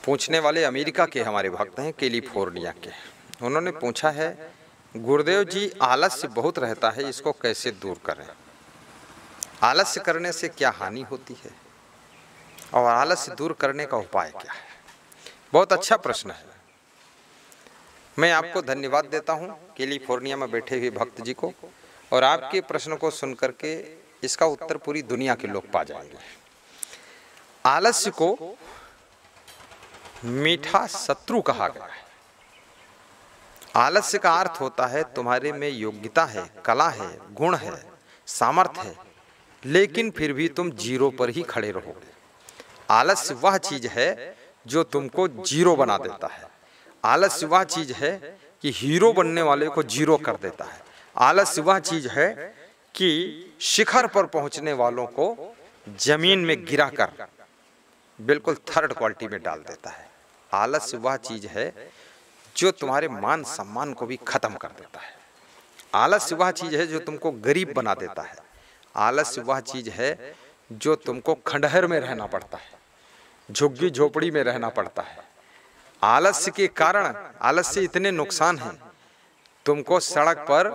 पूछने वाले अमेरिका के हमारे भक्त हैं, कैलिफोर्निया के। उन्होंने पूछा है, गुरुदेव जी आलस्य बहुत रहता है, इसको कैसे दूर करें? आलस्य करने से क्या हानि होती है और आलस्य दूर करने का उपाय क्या है? बहुत अच्छा प्रश्न है। मैं आपको धन्यवाद देता हूं कैलिफोर्निया में बैठे हुए भक्त जी को, और आपके प्रश्न को सुनकर के इसका उत्तर पूरी दुनिया के लोग पा जाएंगे। आलस्य को मीठा शत्रु कहा गया है। आलस्य का अर्थ होता है तुम्हारे में योग्यता है, कला है, गुण है, सामर्थ्य है, लेकिन फिर भी तुम जीरो पर ही खड़े रहोगे। आलस्य वह चीज है जो तुमको जीरो बना देता है। आलस्य वह चीज है कि हीरो बनने वाले को जीरो कर देता है। आलस्य वह चीज है कि शिखर पर पहुंचने वालों को जमीन में गिराकर बिल्कुल थर्ड क्वालिटी में डाल देता है। आलस्य वह चीज है जो तुम्हारे मान सम्मान को भी खत्म कर देता है। आलस्य वह चीज है जो तुमको गरीब बना देता है। आलस्य वह चीज है जो तुमको खंडहर में रहना पड़ता है, झुग्गी झोपड़ी में रहना पड़ता है। आलस्य के कारण, आलस्य इतने नुकसान हैं, तुमको सड़क पर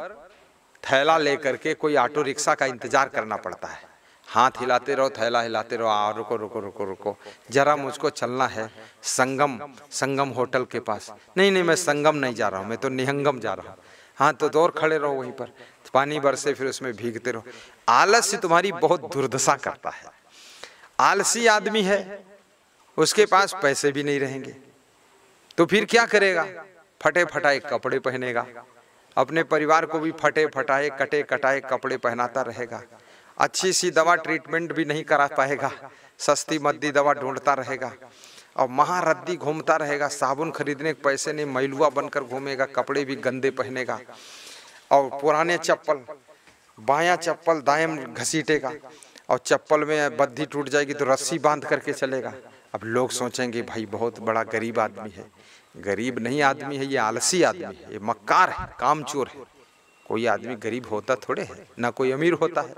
थैला लेकर के कोई ऑटो रिक्शा का इंतजार करना पड़ता है। हाथ हिलाते रहो, थैला हिलाते रहो, रुको रुको रुको रुको, जरा मुझको चलना है संगम होटल के पास। नहीं, मैं संगम नहीं जा रहा हूँ, मैं तो निहंगम जा रहा हूँ। हाँ, तो दौड़ खड़े रहो वहीं पर, पानी बरसे फिर उसमें भीगते रहो। आलस्य तुम्हारी बहुत दुर्दशा करता है। आलसी आदमी है, उसके पास पैसे भी नहीं रहेंगे, तो फिर क्या करेगा? फटे फटाए कपड़े पहनेगा, अपने परिवार को भी फटे फटाए कटे कटाए कपड़े पहनाता रहेगा। अच्छी सी दवा ट्रीटमेंट भी नहीं करा पाएगा, सस्ती मद्दी दवा ढूंढता रहेगा, और महारद्दी घूमता रहेगा। साबुन खरीदने के पैसे नहीं, मैलुआ बनकर घूमेगा, कपड़े भी गंदे पहनेगा, और पुराने चप्पल, बायां चप्पल दाएं घसीटेगा, और चप्पल में बद्दी टूट जाएगी तो रस्सी बांध करके चलेगा। अब लोग सोचेंगे भाई बहुत बड़ा गरीब आदमी है। गरीब नहीं आदमी है, ये आलसी आदमी है, ये मक्कार है, कामचोर है। कोई आदमी गरीब होता थोड़े है, ना कोई अमीर होता है।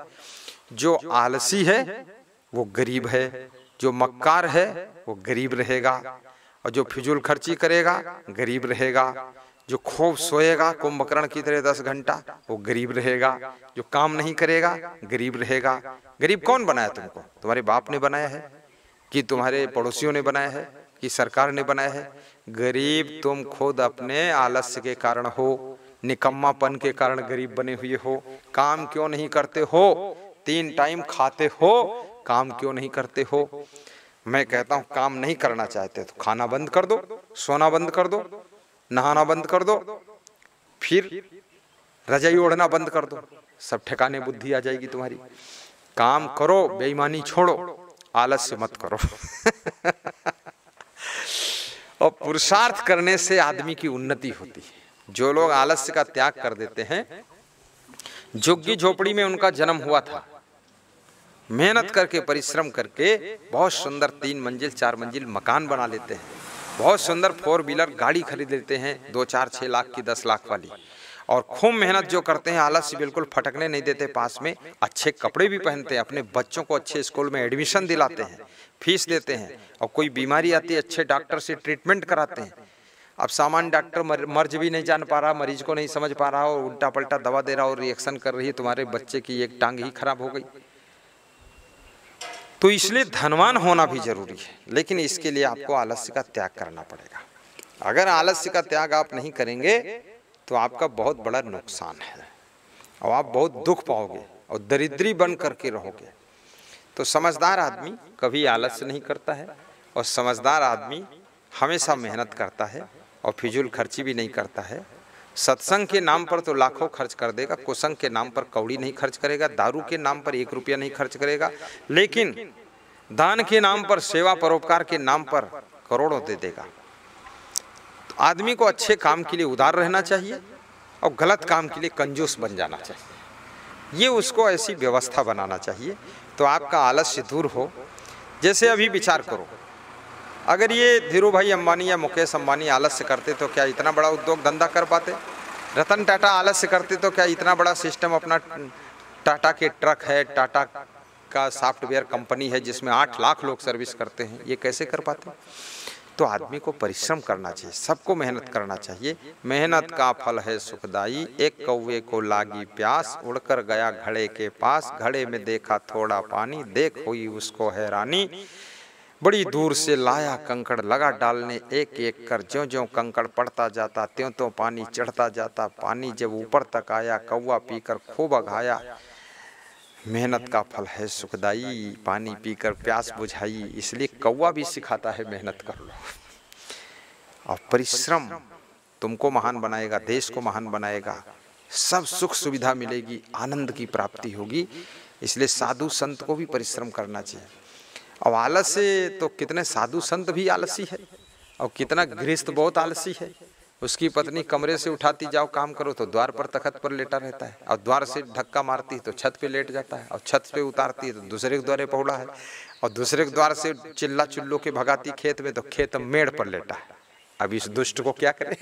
जो आलसी है वो गरीब है, जो मक्कार है वो गरीब रहेगा, और जो फिजूल खर्ची करेगा गरीब रहेगा, जो खूब सोएगा कुंभकर्ण की तरह 10 घंटा वो गरीब रहेगा, जो काम नहीं करेगा गरीब रहेगा। गरीब कौन बनाया तुमको? तुम्हारे बाप ने बनाया है कि तुम्हारे पड़ोसियों ने बनाया है कि सरकार ने बनाया है? गरीब तुम खुद अपने आलस्य के कारण हो, निकम्मापन के कारण गरीब बने हुए हो। काम क्यों नहीं करते हो? 3 टाइम खाते हो, काम क्यों नहीं करते हो? मैं कहता हूं काम नहीं करना चाहते तो खाना बंद कर दो, सोना बंद कर दो, नहाना बंद कर दो, फिर रजाई ओढ़ना बंद कर दो, सब ठिकाने बुद्धि आ जाएगी तुम्हारी। काम करो, बेईमानी छोड़ो, आलस्य मत करो। और पुरुषार्थ करने से आदमी की उन्नति होती है। जो लोग आलस्य का त्याग कर देते हैं, झुग्गी झोपड़ी में उनका जन्म हुआ था, मेहनत करके परिश्रम करके बहुत सुंदर 3 मंजिल 4 मंजिल मकान बना लेते हैं, बहुत सुंदर 4 व्हीलर गाड़ी खरीद लेते हैं, 2, 4, 6 लाख की, 10 लाख वाली, और खूब मेहनत जो करते हैं, आलस्य बिल्कुल फटकने नहीं देते पास में, अच्छे कपड़े भी पहनते हैं, अपने बच्चों को अच्छे स्कूल में एडमिशन दिलाते हैं, फीस देते हैं, और कोई बीमारी आती है अच्छे डॉक्टर से ट्रीटमेंट कराते हैं। अब सामान्य डॉक्टर मर्ज भी नहीं जान पा रहा, मरीज को नहीं समझ पा रहा, और उल्टा पल्टा दवा दे रहा और रिएक्शन कर रही है, तुम्हारे बच्चे की एक टांग ही खराब हो गई। तो इसलिए धनवान होना भी जरूरी है, लेकिन इसके लिए आपको आलस्य का त्याग करना पड़ेगा। अगर आलस्य का त्याग आप नहीं करेंगे तो आपका बहुत बड़ा नुकसान है, और आप बहुत दुख पाओगे और दरिद्री बन करके रहोगे। तो समझदार आदमी कभी आलस्य नहीं करता है, और समझदार आदमी हमेशा मेहनत करता है और फिजूल खर्ची भी नहीं करता है। सत्संग के नाम पर तो लाखों खर्च कर देगा, कुसंग के नाम पर कौड़ी नहीं खर्च करेगा, दारू के नाम पर 1 रुपया नहीं खर्च करेगा, लेकिन दान के नाम पर, सेवा परोपकार के नाम पर करोड़ों दे देगा। तो आदमी को अच्छे काम के लिए उदार रहना चाहिए, और गलत काम के लिए कंजूस बन जाना चाहिए। ये उसको ऐसी व्यवस्था बनाना चाहिए तो आपका आलस्य दूर हो। जैसे अभी विचार करो, अगर ये धीरू भाई अंबानी या मुकेश अंबानी आलस्य करते तो क्या इतना बड़ा उद्योग धंधा कर पाते? रतन टाटा आलस्य करते तो क्या इतना बड़ा सिस्टम, अपना टाटा के ट्रक है, टाटा का सॉफ्टवेयर कंपनी है जिसमें 8 लाख लोग सर्विस करते हैं, ये कैसे कर पाते? तो आदमी को परिश्रम करना चाहिए, सबको मेहनत करना चाहिए। मेहनत का फल है सुखदाई, एक कौवे को लागी प्यास, उड़कर गया घड़े के पास, घड़े में देखा थोड़ा पानी, देख हुई उसको हैरानी, बड़ी दूर से लाया कंकड़ लगा डालने, एक एक कर ज्यों ज्यों कंकड़ पड़ता जाता त्यों त्यों पानी चढ़ता जाता। पानी जब ऊपर तक आया कौवा पीकर खूब अघाया, मेहनत का फल है सुखदाई, पानी पीकर प्यास बुझाई। इसलिए कौवा भी सिखाता है मेहनत कर लो, और परिश्रम तुमको महान बनाएगा, देश को महान बनाएगा, सब सुख सुविधा मिलेगी, आनंद की प्राप्ति होगी। इसलिए साधु संत को भी परिश्रम करना चाहिए। और आलस से तो कितने साधु संत भी आलसी है, और कितना गृहस्थ बहुत आलसी है। उसकी पत्नी कमरे से उठाती जाओ काम करो तो द्वार पर तखत पर लेटा रहता है, और द्वार से धक्का मारती तो छत पे लेट जाता है, और छत पे उतारती तो दूसरे के द्वारे पहुड़ा है, और दूसरे के द्वार से चिल्ला चिल्लो के भगाती खेत में तो खेत मेड़ पर लेटा है। अब इस दुष्ट को क्या करे?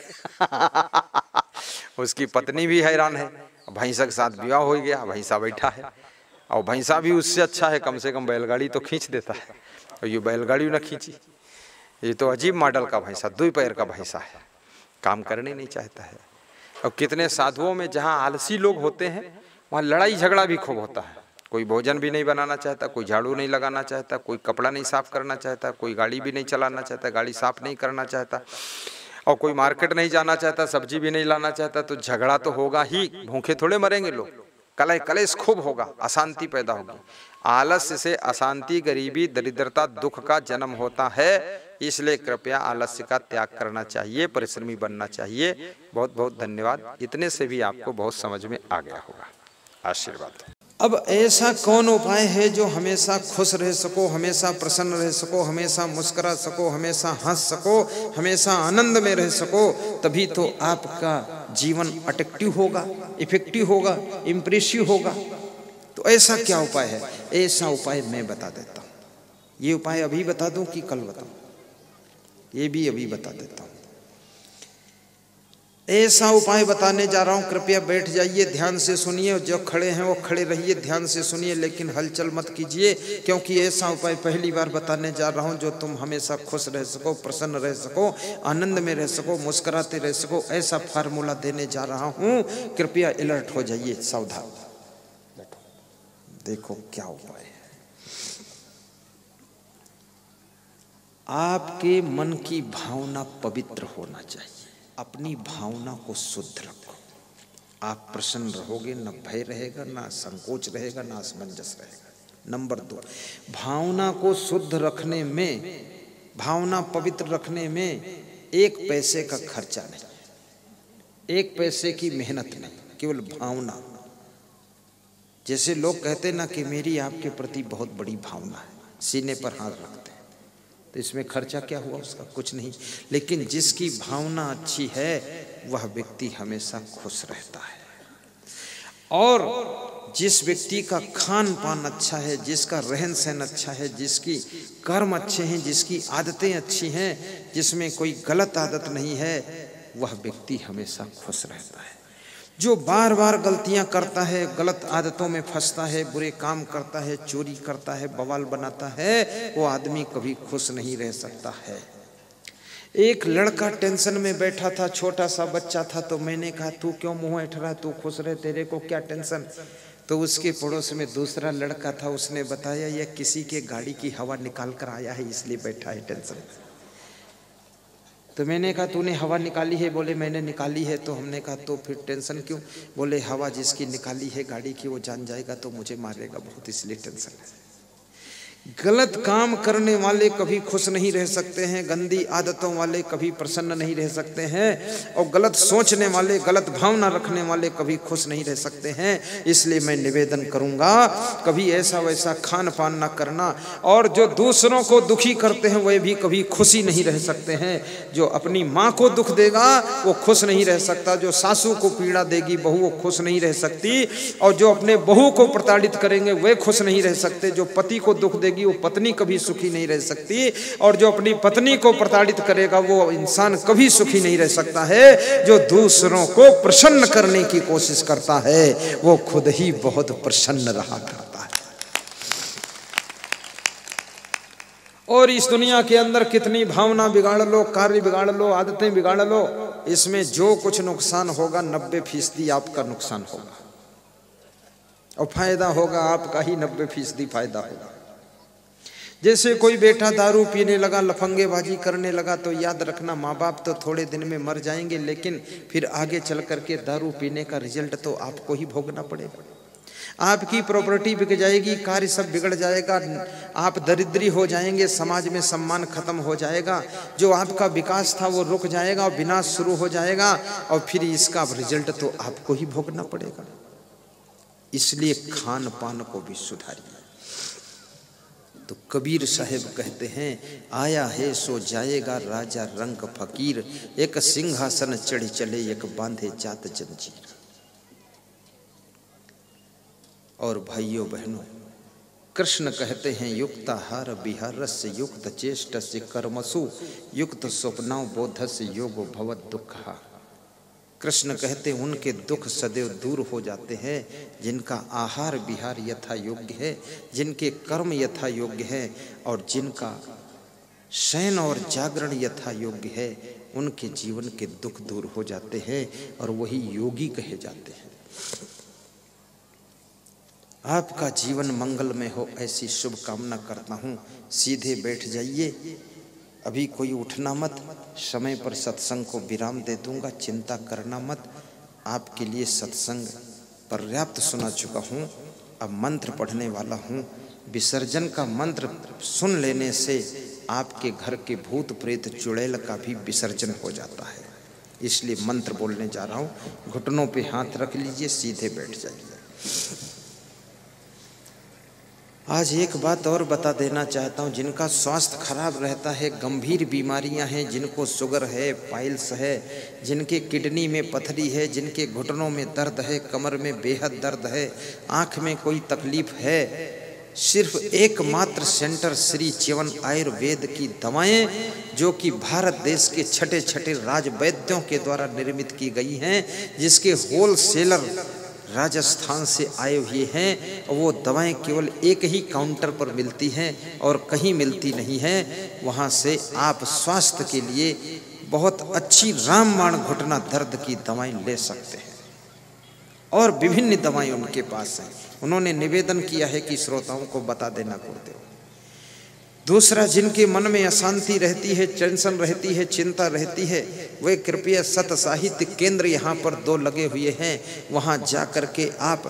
उसकी पत्नी भी हैरान है, भैंसा के साथ विवाह हो गया, भैंसा बैठा है, और भैंसा भी उससे अच्छा है, कम से कम बैलगाड़ी तो खींच देता है, और ये बैलगाड़ी ना खींची। ये तो अजीब मॉडल का भैंसा, 2 पैर का भैंसा है, काम करने नहीं चाहता है। और कितने साधुओं में जहाँ आलसी लोग होते हैं वहाँ लड़ाई झगड़ा भी खूब होता है। कोई भोजन भी नहीं बनाना चाहता, कोई झाड़ू नहीं लगाना चाहता, कोई कपड़ा नहीं साफ करना चाहता, कोई गाड़ी भी नहीं चलाना चाहता, गाड़ी साफ नहीं करना चाहता, और कोई मार्केट नहीं जाना चाहता, सब्जी भी नहीं लाना चाहता। तो झगड़ा तो होगा ही, भूखे थोड़े मरेंगे लोग, कलह कलेश खूब होगा, अशांति पैदा होगी। आलस्य से अशांति, गरीबी, दरिद्रता, दुख का जन्म होता है। इसलिए कृपया आलस्य का त्याग करना चाहिए, परिश्रमी बनना चाहिए। बहुत बहुत धन्यवाद। इतने से भी आपको बहुत समझ में आ गया होगा। आशीर्वाद। अब ऐसा कौन उपाय है जो हमेशा खुश रह सको, हमेशा प्रसन्न रह सको, हमेशा मुस्कुरा सको, हमेशा हंस सको, हमेशा आनंद में रह सको? तभी तो आपका जीवन अट्रैक्टिव होगा, इफेक्टिव होगा, इम्प्रेसिव होगा। तो ऐसा क्या उपाय है? ऐसा उपाय मैं बता देता हूँ। ये उपाय अभी बता दूं कि कल बताऊं? ये भी अभी बता देता हूँ। ऐसा उपाय बताने जा रहा हूं, कृपया बैठ जाइए, ध्यान से सुनिए, और जो खड़े हैं वो खड़े रहिए, ध्यान से सुनिए, लेकिन हलचल मत कीजिए, क्योंकि ऐसा उपाय पहली बार बताने जा रहा हूं जो तुम हमेशा खुश रह सको, प्रसन्न रह सको, आनंद में रह सको, मुस्कुराते रह सको। ऐसा फार्मूला देने जा रहा हूं, कृपया अलर्ट हो जाइए, सावधान। देखो क्या उपाय है। आपके मन की भावना पवित्र होना चाहिए। अपनी भावना को शुद्ध रखो। आप प्रसन्न रहोगे, न भय रहेगा, ना संकोच रहेगा, ना असमंजस रहेगा। नंबर 2, भावना को शुद्ध रखने में, भावना पवित्र रखने में 1 पैसे का खर्चा नहीं, 1 पैसे की मेहनत नहीं, केवल भावना। जैसे लोग कहते ना कि मेरी आपके प्रति बहुत बड़ी भावना है, सीने पर हाथ रखते हैं, तो इसमें खर्चा क्या हुआ उसका? कुछ नहीं। लेकिन जिसकी भावना अच्छी है वह व्यक्ति हमेशा खुश रहता है। और जिस व्यक्ति का खान पान अच्छा है, जिसका रहन सहन अच्छा है, जिसकी कर्म अच्छे हैं, जिसकी आदतें अच्छी हैं, जिसमें कोई गलत आदत नहीं है, वह व्यक्ति हमेशा खुश रहता है। जो बार बार गलतियां करता है, गलत आदतों में फंसता है, बुरे काम करता है, चोरी करता है, बवाल बनाता है, वो आदमी कभी खुश नहीं रह सकता है। एक लड़का टेंशन में बैठा था, छोटा सा बच्चा था, तो मैंने कहा तू क्यों मुंह ऐठ रहा, तू खुश रहे, तेरे को क्या टेंशन? तो उसके पड़ोस में दूसरा लड़का था, उसने बताया यह किसी के गाड़ी की हवा निकाल कर आया है, इसलिए बैठा है टेंशन में। तो मैंने कहा तूने हवा निकाली है? बोले मैंने निकाली है। तो हमने कहा तो फिर टेंशन क्यों? बोले हवा जिसकी निकाली है गाड़ी की वो जान जाएगा तो मुझे मारेगा बहुत, इसलिए टेंशन है। गलत काम करने वाले कभी खुश नहीं रह सकते हैं, गंदी आदतों वाले कभी प्रसन्न नहीं रह सकते हैं, और गलत सोचने वाले, गलत भावना रखने वाले कभी खुश नहीं रह सकते हैं। इसलिए मैं निवेदन करूंगा कभी ऐसा वैसा खान पान ना करना। और जो दूसरों को दुखी करते हैं वह भी कभी खुशी नहीं रह सकते हैं। जो अपनी माँ को दुख देगा वो खुश नहीं रह सकता, जो सासू को पीड़ा देगी बहू वो खुश नहीं रह सकती, और जो अपने बहू को प्रताड़ित करेंगे वे खुश नहीं रह सकते, जो पति को दुख देगी वो पत्नी कभी सुखी नहीं रह सकती, और जो अपनी पत्नी को प्रताड़ित करेगा वो इंसान कभी सुखी नहीं रह सकता है। जो दूसरों को प्रसन्न करने की कोशिश करता है वो खुद ही बहुत प्रसन्न रहा करता है। और इस दुनिया के अंदर कितनी भावना बिगाड़ लो, कार्य बिगाड़ लो, आदतें बिगाड़ लो, इसमें जो कुछ नुकसान होगा 90% आपका नुकसान होगा और फायदा होगा आपका ही 90% फायदा होगा। जैसे कोई बेटा दारू पीने लगा, लफंगेबाजी करने लगा, तो याद रखना माँ बाप तो थोड़े दिन में मर जाएंगे, लेकिन फिर आगे चल करके दारू पीने का रिजल्ट तो आपको ही भोगना पड़ेगा। आपकी प्रॉपर्टी बिक जाएगी, कार्य सब बिगड़ जाएगा, आप दरिद्री हो जाएंगे, समाज में सम्मान खत्म हो जाएगा, जो आपका विकास था वो रुक जाएगा और विनाश शुरू हो जाएगा और फिर इसका रिजल्ट तो आपको ही भोगना पड़ेगा। इसलिए खान पान को भी सुधारिए। तो कबीर साहब कहते हैं, आया है सो जाएगा राजा रंग फकीर, एक सिंहासन चढ़ चले एक बांधे जात जंजीर। और भाइयों बहनों, कृष्ण कहते हैं, युक्ताहार विहारस्य युक्त चेष्टस्य कर्मसु युक्त स्वप्नौ बोधस्य योगो भवत दुःखः। कृष्ण कहते हैं उनके दुख सदैव दूर हो जाते हैं जिनका आहार विहार यथा योग्य है, जिनके कर्म यथा योग्य है और जिनका शयन और जागरण यथा योग्य है, उनके जीवन के दुख दूर हो जाते हैं और वही योगी कहे जाते हैं। आपका जीवन मंगलमय हो ऐसी शुभ कामना करता हूँ। सीधे बैठ जाइए, अभी कोई उठना मत, समय पर सत्संग को विराम दे दूंगा, चिंता करना मत। आपके लिए सत्संग पर्याप्त सुना चुका हूँ, अब मंत्र पढ़ने वाला हूँ। विसर्जन का मंत्र सुन लेने से आपके घर के भूत प्रेत चुड़ैल का भी विसर्जन हो जाता है, इसलिए मंत्र बोलने जा रहा हूँ। घुटनों पे हाथ रख लीजिए, सीधे बैठ जाइए। आज एक बात और बता देना चाहता हूँ, जिनका स्वास्थ्य खराब रहता है, गंभीर बीमारियां हैं, जिनको शुगर है, पाइल्स है, जिनके किडनी में पथरी है, जिनके घुटनों में दर्द है, कमर में बेहद दर्द है, आँख में कोई तकलीफ है, सिर्फ एकमात्र सेंटर श्री च्यवन आयुर्वेद की दवाएं, जो कि भारत देश के छठे छठे राज वैद्यों के द्वारा निर्मित की गई हैं, जिसके होलसेलर राजस्थान से आए हुए हैं, वो दवाएं केवल एक ही काउंटर पर मिलती हैं और कहीं मिलती नहीं हैं। वहाँ से आप स्वास्थ्य के लिए बहुत अच्छी रामबाण घुटना दर्द की दवाएं ले सकते हैं और विभिन्न दवाएं उनके पास हैं। उन्होंने निवेदन किया है कि श्रोताओं को बता देना गुरुदेव। दूसरा, जिनके मन में अशांति रहती है, टेंशन रहती है, चिंता रहती है, वे कृपया सत साहित्य केंद्र यहाँ पर 2 लगे हुए हैं, वहाँ जा करके आप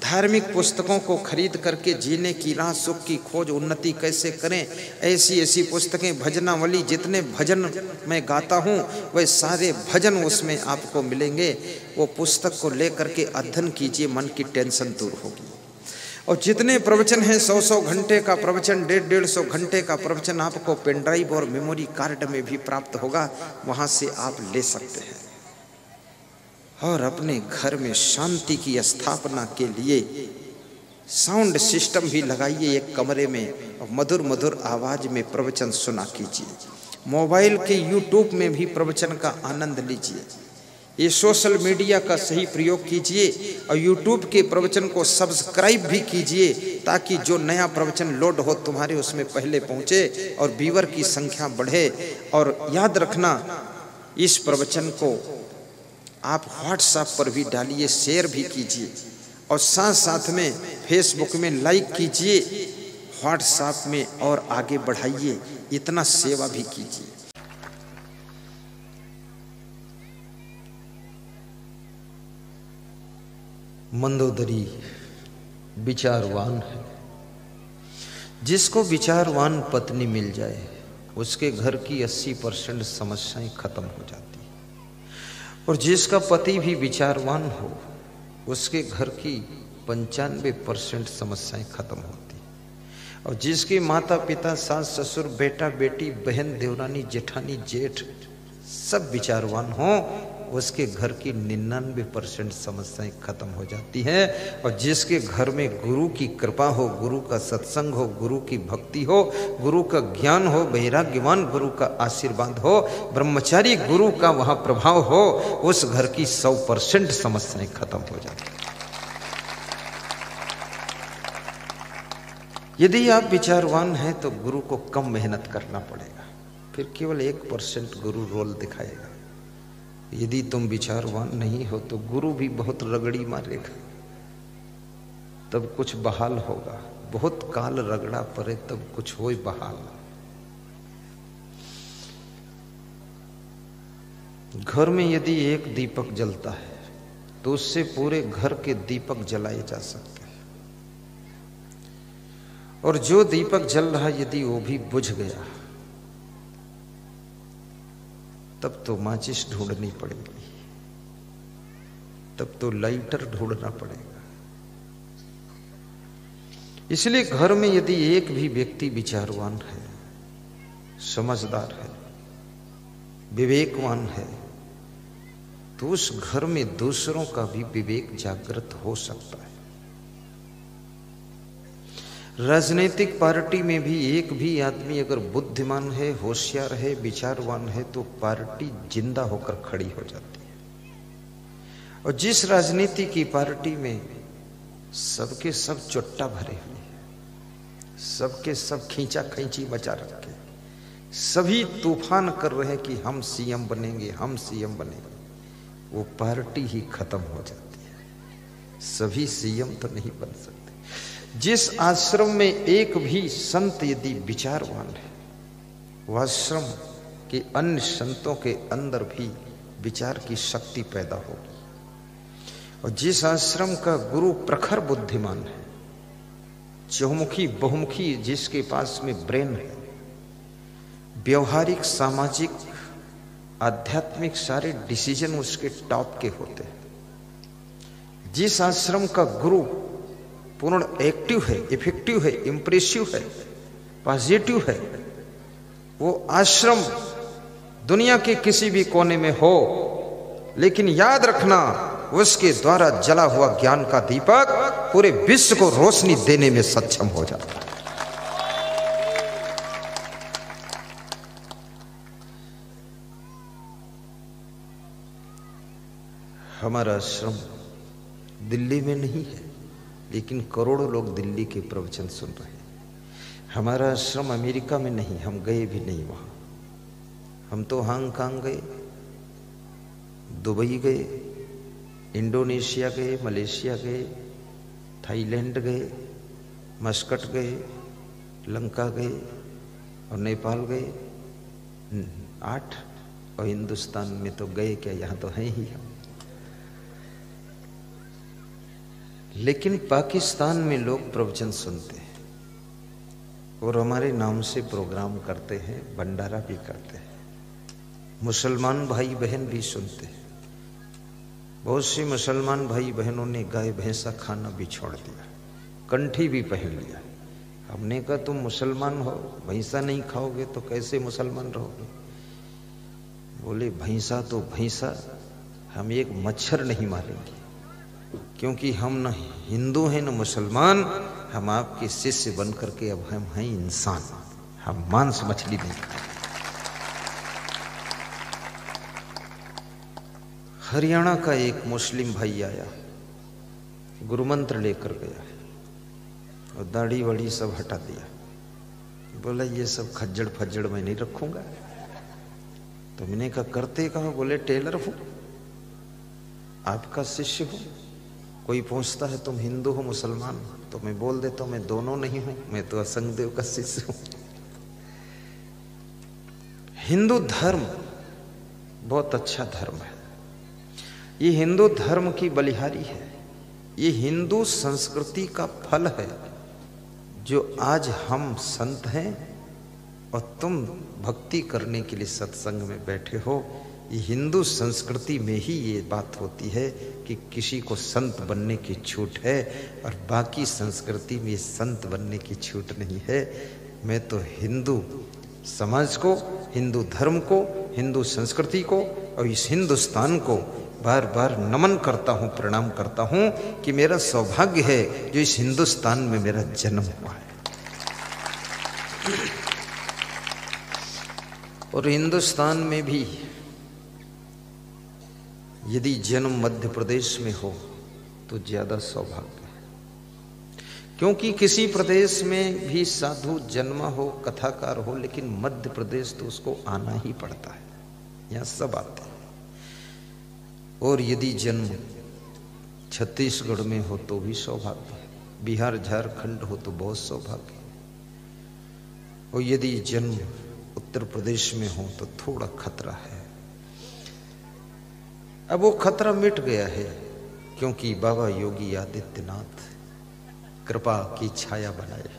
धार्मिक पुस्तकों को खरीद करके जीने की राह, सुख की खोज, उन्नति कैसे करें, ऐसी ऐसी पुस्तकें, भजनावली, जितने भजन मैं गाता हूँ वह सारे भजन उसमें आपको मिलेंगे। वो पुस्तक को लेकर के अध्ययन कीजिए, मन की टेंशन दूर होगी। और जितने प्रवचन हैं, 100-100 घंटे का प्रवचन, 150-150 घंटे का प्रवचन आपको पेन ड्राइव और मेमोरी कार्ड में भी प्राप्त होगा, वहाँ से आप ले सकते हैं। और अपने घर में शांति की स्थापना के लिए साउंड सिस्टम भी लगाइए एक कमरे में और मधुर मधुर आवाज में प्रवचन सुना कीजिए। मोबाइल के यूट्यूब में भी प्रवचन का आनंद लीजिए। ये सोशल मीडिया का सही प्रयोग कीजिए और यूट्यूब के प्रवचन को सब्सक्राइब भी कीजिए, ताकि जो नया प्रवचन लोड हो तुम्हारे उसमें पहले पहुँचे और व्यूअर की संख्या बढ़े। और याद रखना, इस प्रवचन को आप व्हाट्सएप पर भी डालिए, शेयर भी कीजिए और साथ साथ में फेसबुक में लाइक कीजिए, व्हाट्सएप में और आगे बढ़ाइए, इतना सेवा भी कीजिए। मंदोदरी विचारवान है। जिसको विचारवान पत्नी मिल जाए उसके घर की 80% समस्याएं खत्म हो जाती है, और जिसका पति भी विचारवान हो उसके घर की 95% समस्याएं खत्म होती है। और जिसके माता पिता, सास ससुर, बेटा बेटी, बहन देवरानी, जेठानी, जेठ सब विचारवान हो, उसके घर की 99% समस्याएं खत्म हो जाती हैं। और जिसके घर में गुरु की कृपा हो, गुरु का सत्संग हो, गुरु की भक्ति हो, गुरु का ज्ञान हो, वैराग्यवान गुरु का आशीर्वाद हो, ब्रह्मचारी गुरु का वहाँ प्रभाव हो, उस घर की 100% समस्याएं खत्म हो जाती हैं। यदि आप विचारवान हैं तो गुरु को कम मेहनत करना पड़ेगा, फिर केवल 1% गुरु रोल दिखाएगा। यदि तुम विचारवान नहीं हो तो गुरु भी बहुत रगड़ी मारेगा, तब कुछ बहाल होगा। बहुत काल रगड़ा पड़े तब कुछ होए बहाल। घर में यदि एक दीपक जलता है तो उससे पूरे घर के दीपक जलाए जा सकते हैं, और जो दीपक जल रहा यदि वो भी बुझ गया तब तो माचिस ढूंढनी पड़ेगी, तब तो लाइटर ढूंढना पड़ेगा। इसलिए घर में यदि एक भी व्यक्ति विचारवान है, समझदार है, विवेकवान है, तो उस घर में दूसरों का भी विवेक जागृत हो सकता है। राजनीतिक पार्टी में भी एक भी आदमी अगर बुद्धिमान है, होशियार है, विचारवान है तो पार्टी जिंदा होकर खड़ी हो जाती है। और जिस राजनीति की पार्टी में सबके सब चुट्टा भरे हुए हैं, सबके सब खींचा खींची मचा रखे, सभी तूफान कर रहे हैं कि हम सीएम बनेंगे, हम सीएम बनेंगे, वो पार्टी ही खत्म हो जाती है। सभी सीएम तो नहीं बन सकते। जिस आश्रम में एक भी संत यदि विचारवान है, वह आश्रम के अन्य संतों के अंदर भी विचार की शक्ति पैदा होगी। और जिस आश्रम का गुरु प्रखर बुद्धिमान है, चहुमुखी बहुमुखी, जिसके पास में ब्रेन है, व्यवहारिक, सामाजिक, आध्यात्मिक सारे डिसीजन उसके टॉप के होते हैं, जिस आश्रम का गुरु पूर्ण एक्टिव है, इफेक्टिव है, इंप्रेसिव है, पॉजिटिव है, वो आश्रम दुनिया के किसी भी कोने में हो, लेकिन याद रखना उसके द्वारा जला हुआ ज्ञान का दीपक पूरे विश्व को रोशनी देने में सक्षम हो जाता है। हमारा आश्रम दिल्ली में नहीं है, लेकिन करोड़ों लोग दिल्ली के प्रवचन सुन रहे हैं। हमारा आश्रम अमेरिका में नहीं, हम गए भी नहीं वहां। हम तो हांगकांग गए, दुबई गए, इंडोनेशिया गए, मलेशिया गए, थाईलैंड गए, मस्कट गए, लंका गए और नेपाल गए, 8। और हिंदुस्तान में तो गए क्या, यहां तो हैं ही हम। लेकिन पाकिस्तान में लोग प्रवचन सुनते हैं और हमारे नाम से प्रोग्राम करते हैं, भंडारा भी करते हैं। मुसलमान भाई बहन भी सुनते हैं। बहुत से मुसलमान भाई बहनों ने गाय भैंसा खाना भी छोड़ दिया, कंठी भी पहन लिया। हमने कहा तुम मुसलमान हो, भैंसा नहीं खाओगे तो कैसे मुसलमान रहोगे? बोले भैंसा तो भैंसा, हम एक मच्छर नहीं मारेंगे, क्योंकि हम न हिंदू हैं न मुसलमान, हम आपके शिष्य बन करके अब हम हैं इंसान, हम मांस मछली नहीं खाते। हरियाणा का एक मुस्लिम भाई आया, गुरुमंत्र लेकर गया और दाढ़ी वाड़ी सब हटा दिया। बोला ये सब खज्जड़ फज्जड़ मैं नहीं रखूंगा। तो मैंने कहा करते कहा? बोले टेलर हूं, आपका शिष्य हूं। कोई पूछता है तुम हिंदू हो मुसलमान, तो मैं बोल देता हूं मैं दोनों नहीं हूं, मैं तो असंगदेव का शिष्य हूं। हिंदू धर्म बहुत अच्छा धर्म है। ये हिंदू धर्म की बलिहारी है, ये हिंदू संस्कृति का फल है। जो आज हम संत हैं और तुम भक्ति करने के लिए सत्संग में बैठे हो, ये हिंदू संस्कृति में ही ये बात होती है कि किसी को संत बनने की छूट है और बाकी संस्कृति में संत बनने की छूट नहीं है। मैं तो हिंदू समाज को, हिंदू धर्म को, हिंदू संस्कृति को और इस हिंदुस्तान को बार बार नमन करता हूँ, प्रणाम करता हूँ कि मेरा सौभाग्य है जो इस हिंदुस्तान में मेरा जन्म हुआ है। और हिंदुस्तान में भी यदि जन्म मध्य प्रदेश में हो तो ज्यादा सौभाग्य है, क्योंकि किसी प्रदेश में भी साधु जन्मा हो, कथाकार हो, लेकिन मध्य प्रदेश तो उसको आना ही पड़ता है, यहाँ सब आते हैं। और यदि जन्म छत्तीसगढ़ में हो तो भी सौभाग्य है, बिहार झारखंड हो तो बहुत सौभाग्य है, और यदि जन्म उत्तर प्रदेश में हो तो थोड़ा खतरा है। अब वो खतरा मिट गया है, क्योंकि बाबा योगी आदित्यनाथ कृपा की छाया बनाए।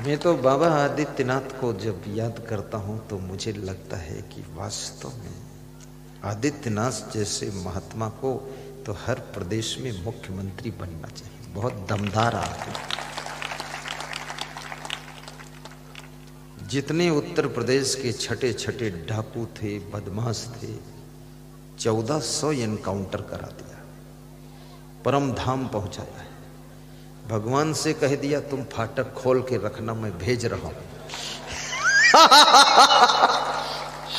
मैं तो बाबा आदित्यनाथ को जब याद करता हूं तो मुझे लगता है कि वास्तव में आदित्यनाथ जैसे महात्मा को तो हर प्रदेश में मुख्यमंत्री बनना चाहिए। बहुत दमदार आदमी। जितने उत्तर प्रदेश के छठे छठे डाकू थे, बदमाश थे, 1400 एनकाउंटर करा दिया, परम धाम पहुंचाया है। भगवान से कह दिया तुम फाटक खोल के रखना, मैं भेज रहा हूं।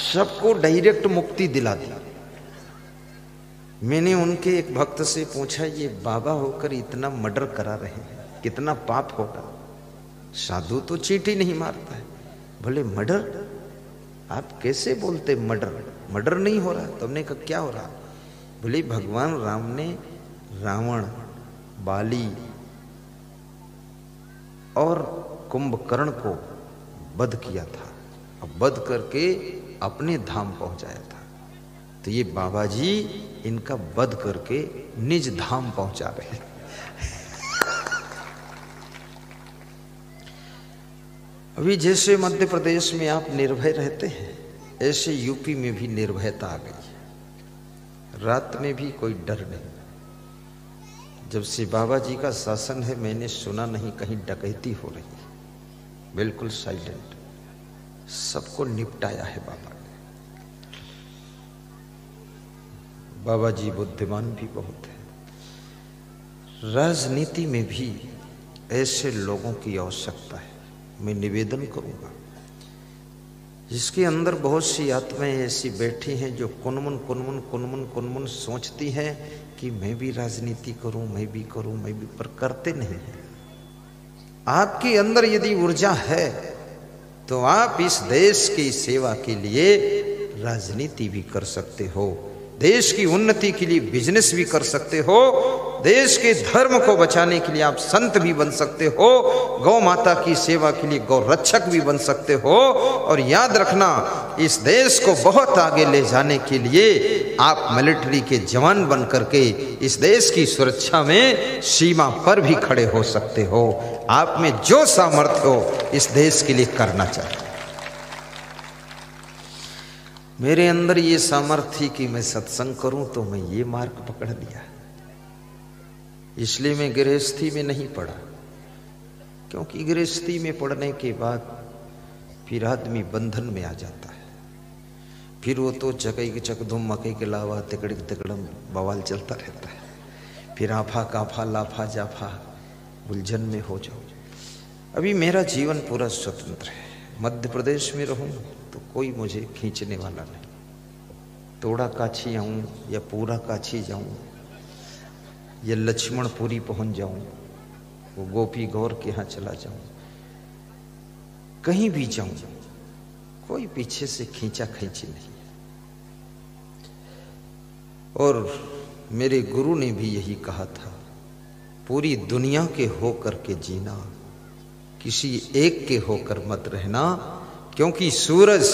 सबको डायरेक्ट मुक्ति दिला दी। मैंने उनके एक भक्त से पूछा, ये बाबा होकर इतना मर्डर करा रहे हैं, कितना पाप होगा? साधु तो चींटी नहीं मारता है। बोले मर्डर? आप कैसे बोलते मर्डर? मर्डर नहीं हो रहा। तुमने कहा क्या हो रहा? बोले भगवान राम ने रावण, बाली और कुंभकर्ण को वध किया था, अब वध करके अपने धाम पहुंचाया था। तो ये बाबा जी इनका वध करके निज धाम पहुंचा रहे हैं। अभी जैसे मध्य प्रदेश में आप निर्भय रहते हैं, ऐसे यूपी में भी निर्भयता आ गई। रात में भी कोई डर नहीं। जब से बाबा जी का शासन है, मैंने सुना नहीं कहीं डकैती हो रही है। बिल्कुल साइलेंट, सबको निपटाया है बाबा ने। बाबा जी बुद्धिमान भी बहुत है। राजनीति में भी ऐसे लोगों की आवश्यकता है। मैं निवेदन करूंगा, जिसके अंदर बहुत सी आत्माएं ऐसी बैठी हैं जो कुनमुन कुनमुन कुनमुन कुनमुन सोचती हैं कि मैं भी राजनीति करूं, मैं भी करूं, मैं भी, पर करते नहीं हैं। आपके अंदर यदि ऊर्जा है तो आप इस देश की सेवा के लिए राजनीति भी कर सकते हो, देश की उन्नति के लिए बिजनेस भी कर सकते हो, देश के धर्म को बचाने के लिए आप संत भी बन सकते हो, गौ माता की सेवा के लिए गौ रक्षक भी बन सकते हो। और याद रखना, इस देश को बहुत आगे ले जाने के लिए आप मिलिट्री के जवान बन करके इस देश की सुरक्षा में सीमा पर भी खड़े हो सकते हो। आप में जो सामर्थ्य हो इस देश के लिए करना चाहिए। मेरे अंदर ये सामर्थ्य कि मैं सत्संग करूं तो मैं ये मार्ग पकड़ लिया, इसलिए मैं गृहस्थी में नहीं पड़ा। क्योंकि गृहस्थी में पढ़ने के बाद फिर आदमी बंधन में आ जाता है, फिर वो तो चकई के चकधुम मकई के लावा तिकड़ तिकड़म बवाल चलता रहता है। फिर आफा काफा लाफा जाफा उलझन में हो जाओ। अभी मेरा जीवन पूरा स्वतंत्र है। मध्य प्रदेश में रहूं तो कोई मुझे खींचने वाला नहीं। तोड़ा काछी आऊं या पूरा काछी जाऊं या लक्ष्मणपुरी पहुंच जाऊं, वो गोपी गौर के यहाँ चला जाऊं, कहीं भी जाऊं, कोई पीछे से खींचा खींची नहीं। और मेरे गुरु ने भी यही कहा था, पूरी दुनिया के होकर के जीना, किसी एक के होकर मत रहना। क्योंकि सूरज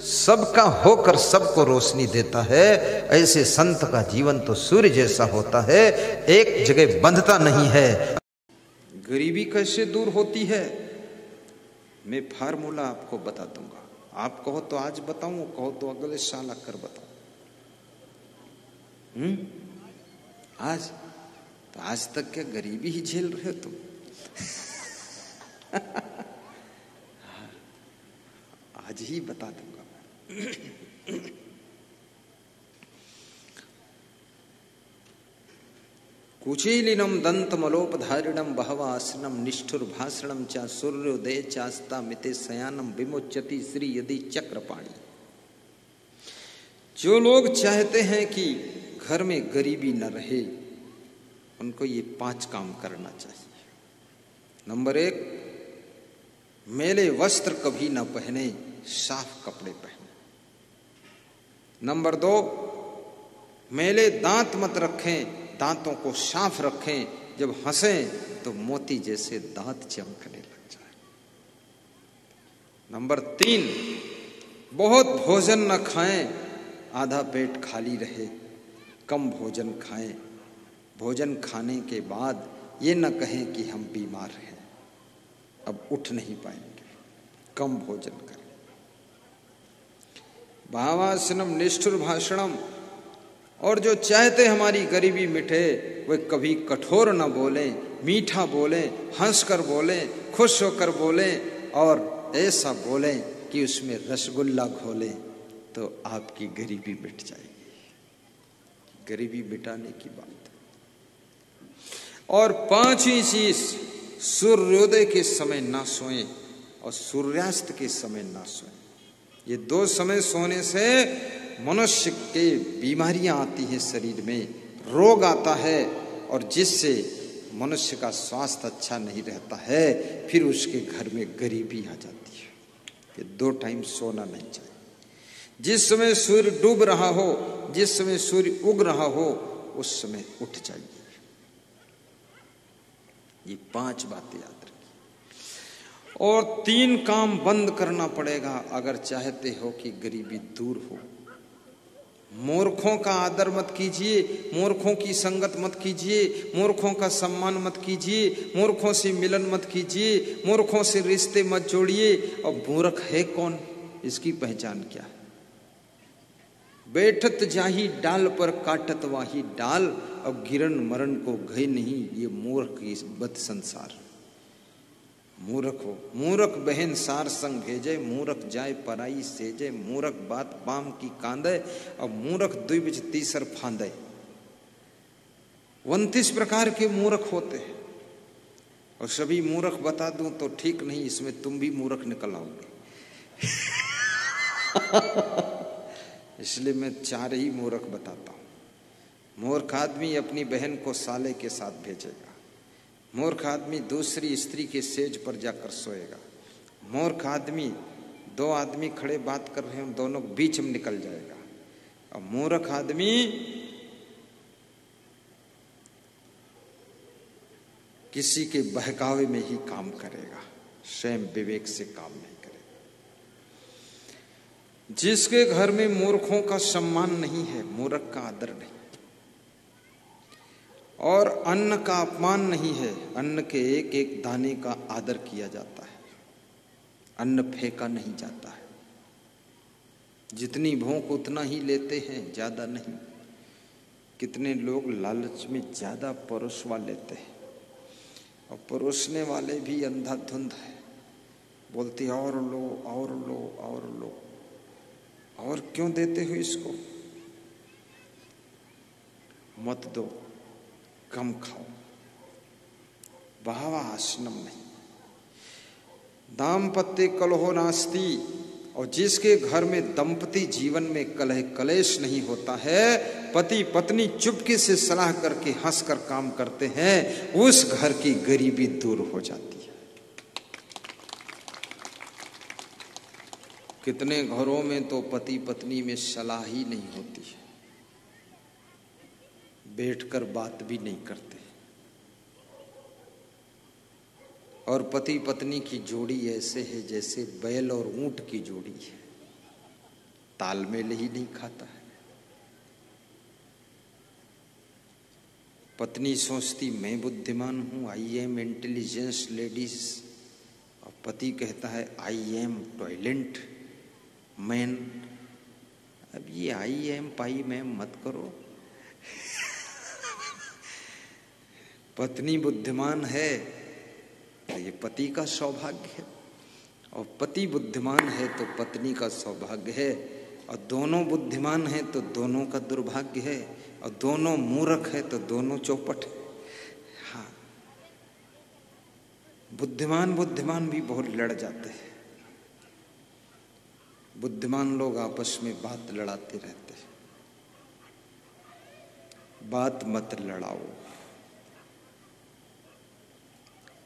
सबका होकर सबको रोशनी देता है, ऐसे संत का जीवन तो सूर्य जैसा होता है, एक जगह बंधता नहीं है। गरीबी कैसे दूर होती है, मैं फार्मूला आपको बता दूंगा। आप कहो तो आज बताऊं, कहो तो अगले साल आकर बताऊं। आज तो आज तक क्या गरीबी ही झेल रहे हो तुम? आज ही बता दूंगा। कुचीलिनम दंतमलोपधारिणम बहवासनम निष्ठुर भाषणम चा सूर्योदय चास्ता मिते शयानम विमोच्यति श्री यदि चक्रपाणी। जो लोग चाहते हैं कि घर में गरीबी न रहे, उनको ये 5 काम करना चाहिए। नंबर 1, मैले वस्त्र कभी न पहने, साफ कपड़े पहने। नंबर 2, मैले दांत मत रखें, दांतों को साफ रखें, जब हंसें तो मोती जैसे दांत चमकने लग जाए। नंबर 3, बहुत भोजन न खाएं, आधा पेट खाली रहे, कम भोजन खाएं, भोजन खाने के बाद ये न कहें कि हम बीमार हैं, अब उठ नहीं पाएंगे, कम भोजन करें। भावासनम निष्ठुर भाषणम, और जो चाहते हमारी गरीबी मिटे वे कभी कठोर न बोले, मीठा बोले, हंसकर बोले, खुश होकर बोले, और ऐसा बोले कि उसमें रसगुल्ला घोले, तो आपकी गरीबी मिट जाएगी। गरीबी मिटाने की बात। और 5वीं चीज, सूर्योदय के समय ना सोएं और सूर्यास्त के समय ना सोएं। ये 2 समय सोने से मनुष्य के बीमारियां आती हैं, शरीर में रोग आता है, और जिससे मनुष्य का स्वास्थ्य अच्छा नहीं रहता है, फिर उसके घर में गरीबी आ जाती है। ये 2 टाइम सोना नहीं चाहिए। जिस समय सूर्य डूब रहा हो, जिस समय सूर्य उग रहा हो, उस समय उठ जाइए। ये 5 बातें याद रखिए। और 3 काम बंद करना पड़ेगा अगर चाहते हो कि गरीबी दूर हो। मूर्खों का आदर मत कीजिए, मूर्खों की संगत मत कीजिए, मूर्खों का सम्मान मत कीजिए, मूर्खों से मिलन मत कीजिए, मूर्खों से रिश्ते मत जोड़िए। और मूर्ख है कौन, इसकी पहचान क्या है? बैठत जाही डाल पर काटत वाही डाल, अब गिरन मरण को गए नहीं, ये मूर्ख की बद संसार। मूर्ख हो, मूर्ख बहन सार संग भेजे, मूर्ख जाय पराई सेजे, मूर्ख बात पाम की कांदे, और मूर्ख द्विज तीसर फांदे। 29 प्रकार के मूर्ख होते हैं, और सभी मूर्ख बता दूं तो ठीक नहीं, इसमें तुम भी मूर्ख निकल आओगे। इसलिए मैं 4 ही मूर्ख बताता हूं। मूर्ख आदमी अपनी बहन को साले के साथ भेजेगा, मूर्ख आदमी दूसरी स्त्री के सेज पर जाकर सोएगा, मूर्ख आदमी 2 आदमी खड़े बात कर रहे हैं, दोनों बीच में निकल जाएगा, और मूर्ख आदमी किसी के बहकावे में ही काम करेगा, स्वयं विवेक से काम नहीं करेगा। जिसके घर में मूर्खों का सम्मान नहीं है, मूर्ख का आदर नहीं, और अन्न का अपमान नहीं है, अन्न के एक एक दाने का आदर किया जाता है, अन्न फेंका नहीं जाता है। जितनी भूख उतना ही लेते हैं, ज्यादा नहीं। कितने लोग लालच में ज्यादा परोसवा लेते हैं, और परोसने वाले भी अंधाधुंध है, बोलते और लो और लो और लो। और क्यों देते हो इसको? मत दो, कम खाओ, बहावा आसनम नहीं। दाम्पत्य कलहो नास्ति, और जिसके घर में दंपति जीवन में कलह कलेश नहीं होता है, पति पत्नी चुपके से सलाह करके हंसकर काम करते हैं, उस घर की गरीबी दूर हो जाती है। कितने घरों में तो पति पत्नी में सलाह ही नहीं होती है, बैठकर बात भी नहीं करते, और पति पत्नी की जोड़ी ऐसे है जैसे बैल और ऊंट की जोड़ी है, तालमेल ही नहीं खाता है। पत्नी सोचती मैं बुद्धिमान हूं, आई एम इंटेलिजेंस लेडीज, और पति कहता है आई एम टॉयलेंट मैन। अब ये आई एम पाई मैम मत करो। पत्नी बुद्धिमान है तो ये पति का सौभाग्य है, और पति बुद्धिमान है तो पत्नी का सौभाग्य है, और दोनों बुद्धिमान हैं तो दोनों का दुर्भाग्य है, और दोनों मूर्ख है तो दोनों चौपट है। हाँ, बुद्धिमान भी बहुत लड़ जाते हैं। बुद्धिमान लोग आपस में बात लड़ाते रहते हैं। बात मत लड़ाओ,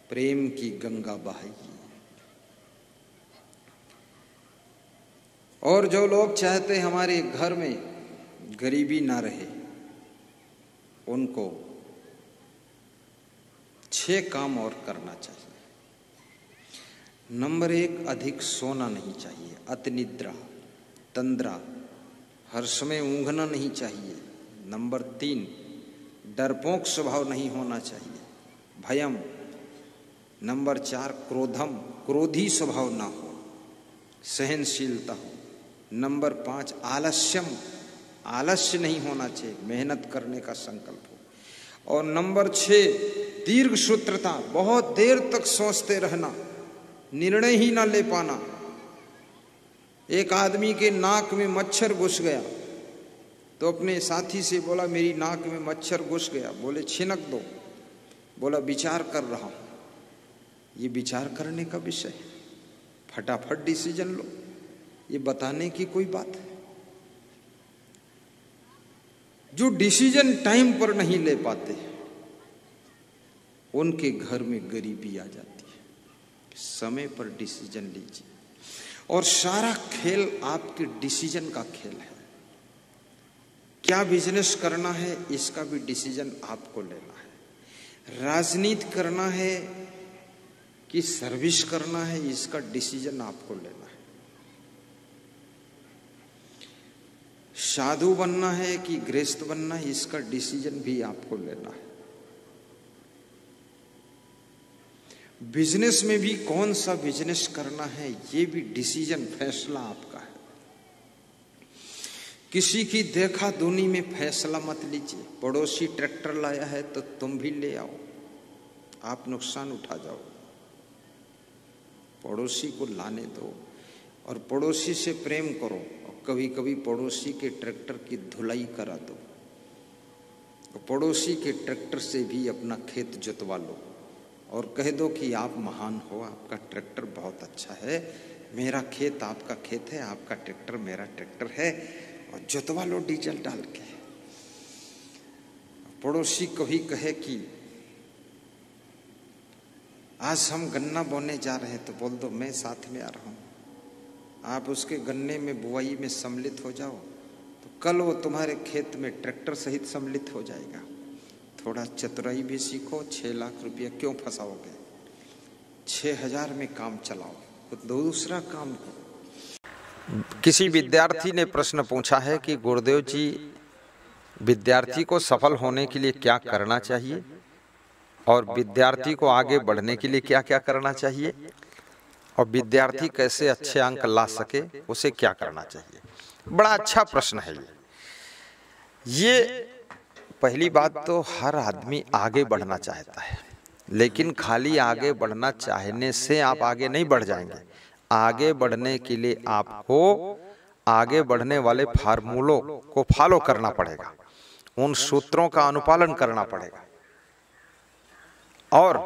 प्रेम की गंगा बहाइए। और जो लोग चाहते हैं हमारे घर में गरीबी ना रहे, उनको 6 काम और करना चाहिए। नंबर 1, अधिक सोना नहीं चाहिए, अति निद्रा, तंद्रा, हर समय ऊँघना नहीं चाहिए। नंबर 3, डरपोक स्वभाव नहीं होना चाहिए, भयम। नंबर 4, क्रोधम, क्रोधी स्वभाव ना हो, सहनशीलता हो। नंबर 5, आलस्यम, आलस्य नहीं होना चाहिए, मेहनत करने का संकल्प हो। और नंबर 6, दीर्घ सूत्रता, बहुत देर तक सोचते रहना, निर्णय ही ना ले पाना। एक आदमी के नाक में मच्छर घुस गया तो अपने साथी से बोला मेरी नाक में मच्छर घुस गया, बोले छिनक दो, बोला विचार कर रहा हूं। ये विचार करने का विषय है, फटाफट डिसीजन लो, ये बताने की कोई बात है। जो डिसीजन टाइम पर नहीं ले पाते उनके घर में गरीबी आ जाती है। समय पर डिसीजन लीजिए। और सारा खेल आपके डिसीजन का खेल है। क्या बिजनेस करना है इसका भी डिसीजन आपको लेना है। राजनीति करना है कि सर्विस करना है इसका डिसीजन आपको लेना है। साधु बनना है कि गृहस्थ बनना है इसका डिसीजन भी आपको लेना है। बिजनेस में भी कौन सा बिजनेस करना है ये भी डिसीजन, फैसला आपका है। किसी की देखा दुनी में फैसला मत लीजिए। पड़ोसी ट्रैक्टर लाया है तो तुम भी ले आओ, आप नुकसान उठा जाओ। पड़ोसी को लाने दो और पड़ोसी से प्रेम करो। और कभी कभी पड़ोसी के ट्रैक्टर की धुलाई करा दो। तो पड़ोसी के ट्रैक्टर से भी अपना खेत जुतवा लो और कह दो कि आप महान हो, आपका ट्रैक्टर बहुत अच्छा है, मेरा खेत आपका खेत है, आपका ट्रैक्टर मेरा ट्रैक्टर है, और जुतवा लो डीजल डाल के। पड़ोसी कभी कहे कि आज हम गन्ना बोने जा रहे हैं तो बोल दो मैं साथ में आ रहा हूं, आप उसके गन्ने में बुआई में सम्मिलित हो जाओ, तो कल वो तुम्हारे खेत में ट्रैक्टर सहित सम्मिलित हो जाएगा। थोड़ा चतुराई भी सीखो। 6 लाख रुपया क्यों फंसाओगे, 6000 में काम चलाओ, तो दूसरा काम करो। किसी विद्यार्थी ने प्रश्न पूछा है कि गुरुदेव जी, विद्यार्थी को सफल होने के लिए क्या करना चाहिए और विद्यार्थी को आगे बढ़ने के लिए क्या क्या करना चाहिए, और विद्यार्थी कैसे अच्छे अंक ला सके उसे क्या करना चाहिए। बड़ा अच्छा प्रश्न है ये। पहली बात तो हर आदमी आगे बढ़ना चाहता है, लेकिन खाली आगे बढ़ना चाहने से आप आगे नहीं बढ़ जाएंगे। आगे बढ़ने के लिए आपको आगे बढ़ने वाले फार्मूलों को फॉलो करना पड़ेगा, उन सूत्रों का अनुपालन करना पड़ेगा और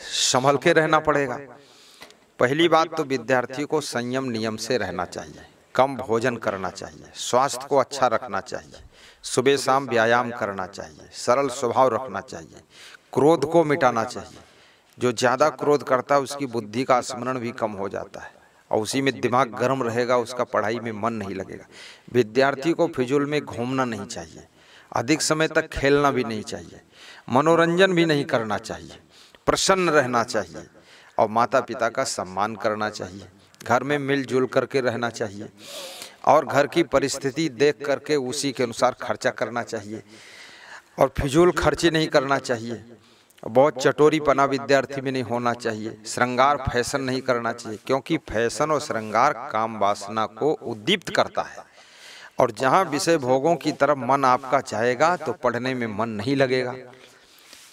संभल के रहना पड़ेगा। पहली बात तो विद्यार्थी को संयम नियम से रहना चाहिए, कम भोजन करना चाहिए, स्वास्थ्य को अच्छा रखना चाहिए, सुबह शाम व्यायाम करना चाहिए, सरल स्वभाव रखना चाहिए, क्रोध को मिटाना चाहिए। जो ज्यादा क्रोध करता है उसकी बुद्धि का स्मरण भी कम हो जाता है और उसी में दिमाग गर्म रहेगा, उसका पढ़ाई में मन नहीं लगेगा। विद्यार्थी को फिजूल में घूमना नहीं चाहिए, अधिक समय तक खेलना भी नहीं चाहिए, मनोरंजन भी नहीं करना चाहिए, प्रसन्न रहना चाहिए और माता पिता का सम्मान करना चाहिए। घर में मिलजुल करके रहना चाहिए और घर की परिस्थिति देख करके उसी के अनुसार खर्चा करना चाहिए और फिजूल खर्चे नहीं करना चाहिए। बहुत चटोरीपना विद्यार्थी में नहीं होना चाहिए। श्रृंगार फैशन नहीं करना चाहिए, क्योंकि फैशन और श्रृंगार काम वासना को उद्दीप्त करता है और जहाँ विषय भोगों की तरफ मन आपका जाएगा तो पढ़ने में मन नहीं लगेगा।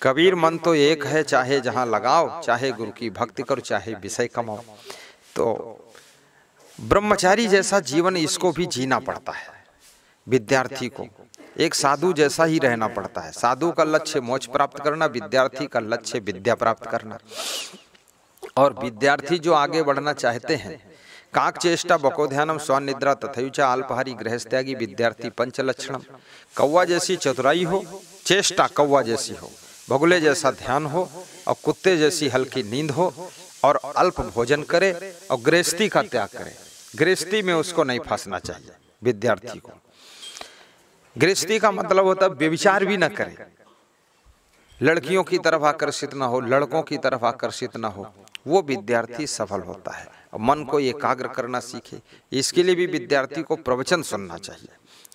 कबीर मन तो एक है, चाहे जहाँ लगाओ, चाहे गुरु की भक्ति करो, चाहे विषय कमाओ। तो ब्रह्मचारी जैसा जीवन इसको भी जीना पड़ता है। विद्यार्थी को एक साधु जैसा ही रहना पड़ता है। साधु का लक्ष्य मोक्ष प्राप्त करना, विद्यार्थी का लक्ष्य विद्या प्राप्त करना। और विद्यार्थी जो आगे बढ़ना चाहते हैं, काक चेष्टा बकोध्यानम स्वनिद्रा तथैच अल्पहारी गृहस्थ्यागी विद्यार्थी पंचलक्षणम। कौवा जैसी चतुराई हो, चेष्टा कौवा जैसी हो, बगुले जैसा ध्यान हो और कुत्ते जैसी हल्की नींद हो और अल्प भोजन करे और गृहस्थी का त्याग करे। गृहस्थी में उसको नहीं फंसना चाहिए विद्यार्थी को। गृहस्थी का मतलब होता है व्यभिचार भी ना करे, लड़कियों की तरफ आकर्षित ना हो, लड़कों की तरफ आकर्षित ना हो, वो विद्यार्थी सफल होता है। और मन को एकाग्र करना सीखे, इसके लिए भी विद्यार्थी को प्रवचन सुनना चाहिए।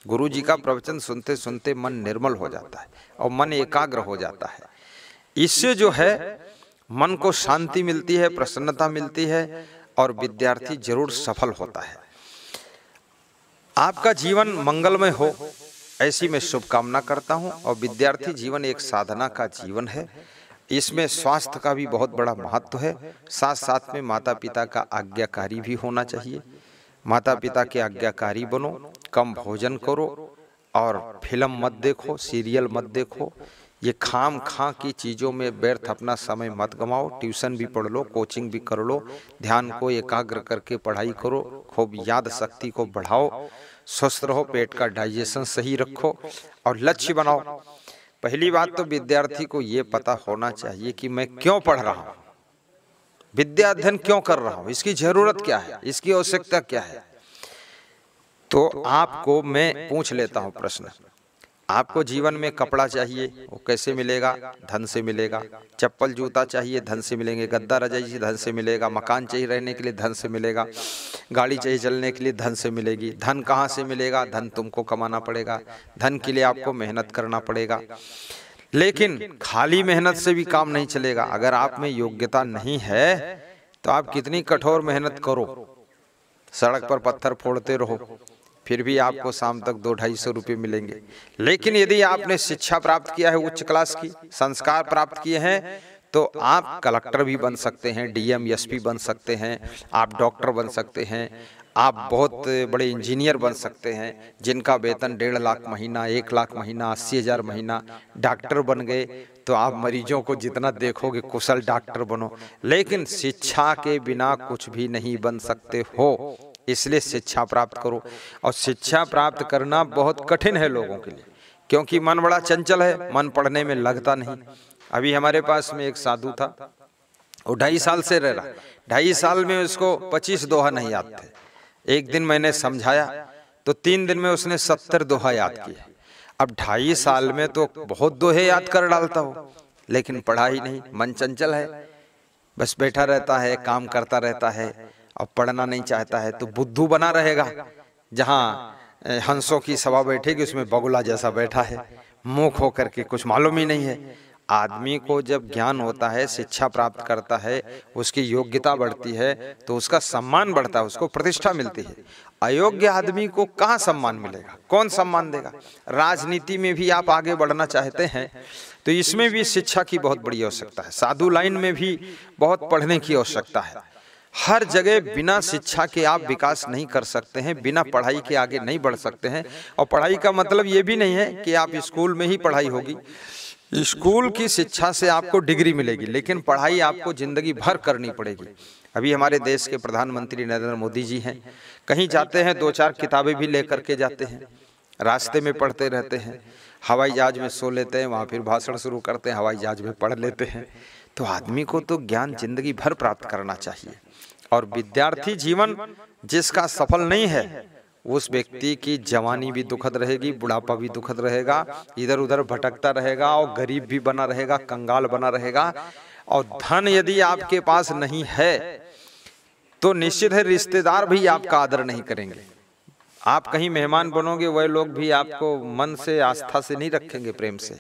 गुरु जी का प्रवचन सुनते सुनते मन निर्मल हो जाता है और मन एकाग्र हो जाता है। इससे जो है मन को शांति मिलती है, प्रसन्नता मिलती है और विद्यार्थी जरूर सफल होता है। आपका जीवन मंगलमय हो ऐसी मैं शुभकामना करता हूं। और विद्यार्थी जीवन एक साधना का जीवन है, इसमें स्वास्थ्य का भी बहुत बड़ा महत्व है। साथ साथ में माता पिता का आज्ञाकारी भी होना चाहिए। माता पिता के आज्ञाकारी बनो, कम भोजन करो और फिल्म मत देखो, सीरियल मत देखो। ये खाम खा की चीज़ों में व्यर्थ अपना समय मत गंवाओ। ट्यूशन भी पढ़ लो, कोचिंग भी कर लो, ध्यान को एकाग्र करके पढ़ाई करो, खूब याद शक्ति को बढ़ाओ, स्वस्थ रहो, पेट का डाइजेशन सही रखो और लक्ष्य बनाओ। पहली बात तो विद्यार्थी को ये पता होना चाहिए कि मैं क्यों पढ़ रहा हूँ, विद्या अध्ययन क्यों कर रहा हूँ, इसकी जरूरत क्या है, इसकी आवश्यकता क्या है। तो आपको मैं पूछ लेता हूँ प्रश्न, आपको जीवन में कपड़ा चाहिए, वो कैसे मिलेगा? धन से मिलेगा। चप्पल जूता चाहिए, धन से मिलेंगे। गद्दा रजाई धन से मिलेगा। मकान चाहिए रहने के लिए, धन से मिलेगा। गाड़ी चाहिए चलने के लिए, धन से मिलेगी। धन कहाँ से मिलेगा? धन तुमको कमाना पड़ेगा, धन के लिए आपको मेहनत करना पड़ेगा। लेकिन खाली मेहनत से भी काम नहीं चलेगा। अगर आप में योग्यता नहीं है तो आप कितनी कठोर मेहनत करो, सड़क पर पत्थर फोड़ते रहो, फिर भी आपको शाम तक 200-250 रुपये मिलेंगे। लेकिन यदि आपने शिक्षा प्राप्त किया है, उच्च क्लास की संस्कार प्राप्त किए हैं, तो आप कलेक्टर भी बन सकते हैं, डीएम एसपी बन सकते हैं, आप डॉक्टर बन सकते हैं, आप बहुत बड़े इंजीनियर बन सकते हैं जिनका वेतन 1.5 लाख महीना, 1 लाख महीना, 80,000 महीना। डॉक्टर बन गए तो आप मरीजों को जितना देखोगे कुशल डॉक्टर बनो। लेकिन शिक्षा के बिना कुछ भी नहीं बन सकते हो, इसलिए शिक्षा प्राप्त करो। और शिक्षा प्राप्त करना बहुत कठिन है लोगों के लिए, क्योंकि मन बड़ा चंचल है, मन पढ़ने में लगता नहीं। अभी हमारे पास में एक साधु था, वो 2.5 साल से रह रहा, 2.5 साल में उसको 25 दोहा नहीं याद थे। एक दिन मैंने समझाया तो 3 दिन में उसने 70 दोहा याद किए। अब 2.5 साल में तो बहुत दोहे याद कर डालता हो, लेकिन पढ़ाई नहीं, मन चंचल है, बस बैठा रहता है, काम करता रहता है और पढ़ना नहीं चाहता है। तो बुद्धू बना रहेगा, जहाँ हंसों की सभा बैठेगी उसमें बगुला जैसा बैठा है, मूक होकर के कुछ मालूम ही नहीं है। आदमी को जब ज्ञान होता है, शिक्षा प्राप्त करता है, उसकी योग्यता बढ़ती है तो उसका सम्मान बढ़ता है, उसको प्रतिष्ठा मिलती है। अयोग्य आदमी को कहाँ सम्मान मिलेगा, कौन सम्मान देगा? राजनीति में भी आप आगे बढ़ना चाहते हैं तो इसमें भी शिक्षा की बहुत बड़ी आवश्यकता है। साधु लाइन में भी बहुत पढ़ने की आवश्यकता है। हर जगह बिना शिक्षा के आप विकास नहीं कर सकते हैं, बिना पढ़ाई के आगे नहीं बढ़ सकते हैं। और पढ़ाई का मतलब ये भी नहीं है कि आप स्कूल में ही पढ़ाई होगी। स्कूल की शिक्षा से आपको डिग्री मिलेगी, लेकिन पढ़ाई आपको जिंदगी भर करनी पड़ेगी। अभी हमारे देश के प्रधानमंत्री नरेंद्र मोदी जी हैं, कहीं जाते हैं 2-4 किताबें भी लेकर के जाते हैं, रास्ते में पढ़ते रहते हैं, हवाई जहाज में सो लेते हैं, वहाँ फिर भाषण शुरू करते हैं, हवाई जहाज में पढ़ लेते हैं। तो आदमी को तो ज्ञान जिंदगी भर प्राप्त करना चाहिए। और विद्यार्थी जीवन जिसका सफल नहीं है, उस व्यक्ति की जवानी भी दुखद रहेगी, बुढ़ापा भी दुखद रहेगा, इधर उधर भटकता रहेगा और गरीब भी बना रहेगा, कंगाल बना रहेगा। और धन यदि आपके पास नहीं है तो निश्चित है रिश्तेदार भी आपका आदर नहीं करेंगे। आप कहीं मेहमान बनोगे, वह लोग भी आपको मन से, आस्था से नहीं रखेंगे, प्रेम से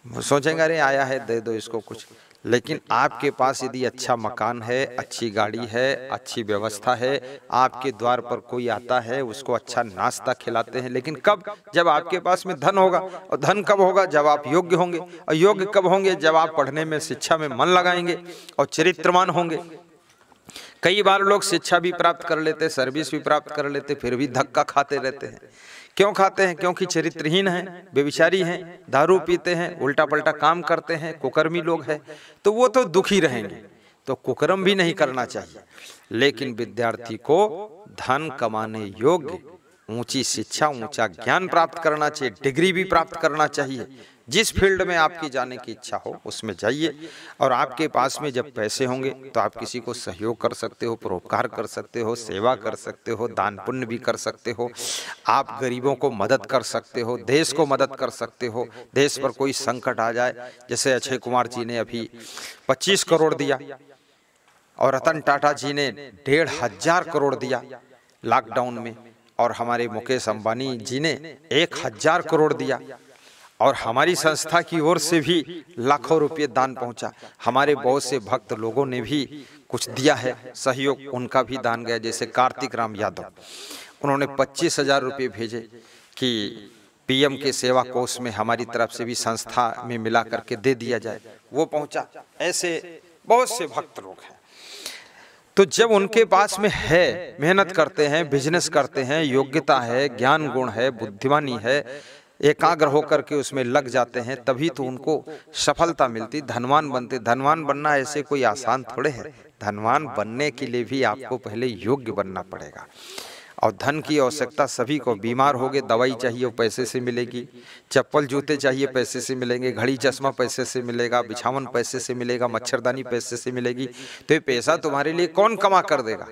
सोचेंगे अरे आया है दे दो इसको कुछ। लेकिन आपके पास यदि अच्छा मकान है, अच्छी गाड़ी है, अच्छी व्यवस्था है, आपके द्वार पर कोई आता है उसको अच्छा नाश्ता खिलाते हैं। लेकिन कब? जब आपके पास में धन होगा। और धन कब होगा? जब आप योग्य होंगे। और योग्य कब होंगे? जब आप पढ़ने में, शिक्षा में मन लगाएंगे और चरित्रवान होंगे। कई बार लोग शिक्षा भी प्राप्त कर लेते, सर्विस भी प्राप्त कर लेते, फिर भी धक्का खाते रहते हैं। क्यों खाते हैं? क्योंकि चरित्रहीन हैं, व्यभिचारी हैं, दारू पीते हैं, उल्टा पल्टा काम करते हैं, कुकर्मी लोग हैं। तो वो तो दुखी रहेंगे। तो कुकर्म भी नहीं करना चाहिए। लेकिन विद्यार्थी को धन कमाने योग्य ऊंची शिक्षा, ऊंचा ज्ञान प्राप्त करना चाहिए, डिग्री भी प्राप्त करना चाहिए, जिस फील्ड में आपकी जाने की इच्छा हो उसमें जाइए। और आपके पास में जब पैसे होंगे तो आप किसी को सहयोग कर सकते हो, परोपकार कर सकते हो, सेवा कर सकते हो, दान पुण्य भी कर सकते हो, आप गरीबों को मदद कर सकते हो, देश को मदद कर सकते हो। देश पर कोई संकट आ जाए, जैसे अक्षय कुमार जी ने अभी 25 करोड़ दिया और रतन टाटा जी ने 1500 करोड़ दिया लॉकडाउन में, और हमारे मुकेश अंबानी जी ने 1000 करोड़ दिया, और हमारी संस्था की ओर से भी लाखों रुपए दान पहुंचा। हमारे बहुत से भक्त लोगों ने भी कुछ दिया है सहयोग, उनका भी दान गया। जैसे कार्तिक राम यादव, उन्होंने 25,000 रुपये भेजे कि पीएम के सेवा कोष में हमारी तरफ से भी संस्था में मिला करके दे दिया जाए, वो पहुंचा। ऐसे बहुत से भक्त लोग हैं। तो जब उनके पास में है, मेहनत करते हैं, बिजनेस करते हैं, योग्यता है, ज्ञान गुण है, बुद्धिमानी है, एकाग्र होकर के उसमें लग जाते हैं, तभी तो उनको सफलता मिलती, धनवान बनते। धनवान बनना ऐसे कोई आसान थोड़े है। धनवान बनने के लिए भी आपको पहले योग्य बनना पड़ेगा। और धन की आवश्यकता सभी को, बीमार हो गए दवाई चाहिए वो पैसे से मिलेगी, चप्पल जूते चाहिए पैसे से मिलेंगे, घड़ी चश्मा पैसे से मिलेगा, बिछावन पैसे से मिलेगा, मच्छरदानी पैसे से मिलेगी। तो ये पैसा तुम्हारे लिए कौन कमा कर देगा?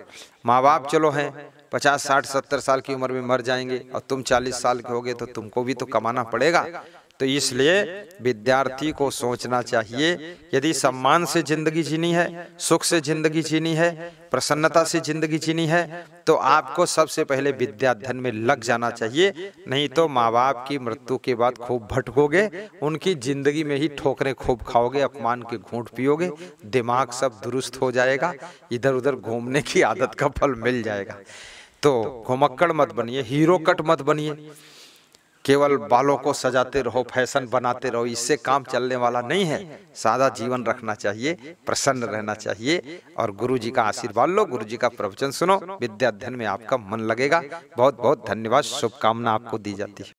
माँ बाप चलो हैं 50, 60, 70 साल की उम्र में मर जाएंगे और तुम 40 साल के होगे तो तुमको भी तो कमाना पड़ेगा। तो इसलिए विद्यार्थी को सोचना चाहिए, यदि सम्मान से जिंदगी जीनी है, सुख से जिंदगी जीनी है, प्रसन्नता से जिंदगी जीनी है, तो आपको सबसे पहले विद्या अध्ययन में लग जाना चाहिए। नहीं तो माँ बाप की मृत्यु के बाद खूब भटकोगे, उनकी जिंदगी में ही ठोकरें खूब खाओगे, अपमान के घूंट पियोगे, दिमाग सब दुरुस्त हो जाएगा, इधर उधर घूमने की आदत का फल मिल जाएगा। तो घुमक्कड़ मत बनिए, हीरो कट मत बनिए, केवल बालों को सजाते रहो, फैशन बनाते रहो, इससे काम चलने वाला नहीं है। सादा जीवन रखना चाहिए, प्रसन्न रहना चाहिए, और गुरु जी का आशीर्वाद लो, गुरु जी का प्रवचन सुनो, विद्या अध्ययन में आपका मन लगेगा। बहुत बहुत धन्यवाद, शुभकामना आपको दी जाती है।